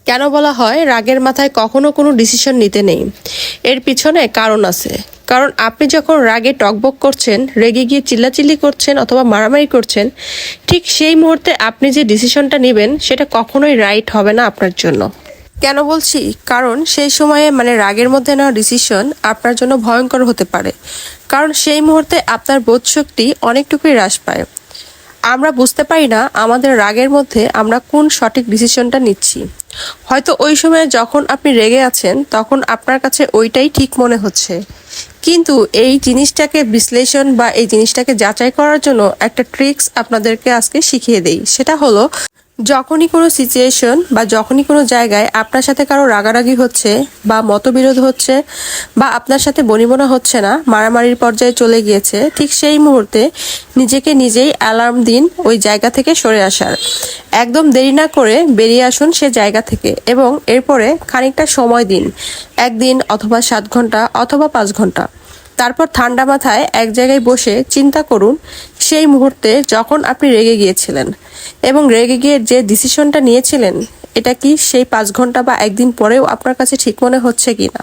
কেন বলা হয় রাগের মাথায় কখনো কোনো ডিসিশন নিতে নেই? এর পিছনে কারণ আছে। কারণ আপনি যখন রাগে টকবক করছেন, রেগে গিয়ে চিল্লাচিল্লি করছেন অথবা মারামারি করছেন, ঠিক সেই মুহূর্তে আপনি যে ডিসিশনটা নেবেন সেটা কখনোই রাইট হবে না আপনার জন্য। কেন বলছি? কারণ সেই সময়ে রাগের মধ্যে নেওয়া ডিসিশন আপনার জন্য ভয়ঙ্কর হতে পারে। কারণ সেই মুহূর্তে আপনার বোধশক্তি অনেকটুকুই হ্রাস পায়। আমরা বুঝতে পারি না আমাদের রাগের মধ্যে আমরা কোন সঠিক ডিসিশনটা নিচ্ছি। হয়তো ওই সময়ে যখন আপনি রেগে আছেন তখন আপনার কাছে ওইটাই ঠিক মনে হচ্ছে, কিন্তু এই জিনিসটাকে বিশ্লেষণ বা এই জিনিসটাকে যাচাই করার জন্য একটা ট্রিক্স আপনাদেরকে আজকে শিখিয়ে দেই। সেটা হলো, যখনই কোনো সিচুয়েশন বা যখনই কোনো জায়গায় আপনার সাথে কারো রাগারাগি হচ্ছে বা মতবিরোধ হচ্ছে বা আপনার সাথে বনিবনা হচ্ছে না, মারামারির পর্যায়ে চলে গিয়েছে, ঠিক সেই মুহূর্তে নিজেকে নিজেই অ্যালার্ম দিন ওই জায়গা থেকে সরে আসার। একদম দেরি না করে বেরিয়ে আসুন সে জায়গা থেকে এবং এরপরে খানিকটা সময় দিন, 1 দিন অথবা 7 ঘন্টা অথবা 5 ঘন্টা। তারপর ঠান্ডা মাথায় এক জায়গায় বসে চিন্তা করুন সেই মুহূর্তে যখন আপনি রেগে গিয়েছিলেন এবং রেগে গিয়ে যে ডিসিশনটা নিয়েছিলেন এটা কি সেই 5 ঘন্টা বা 1 দিন পরেও আপনার কাছে ঠিক মনে হচ্ছে কিনা।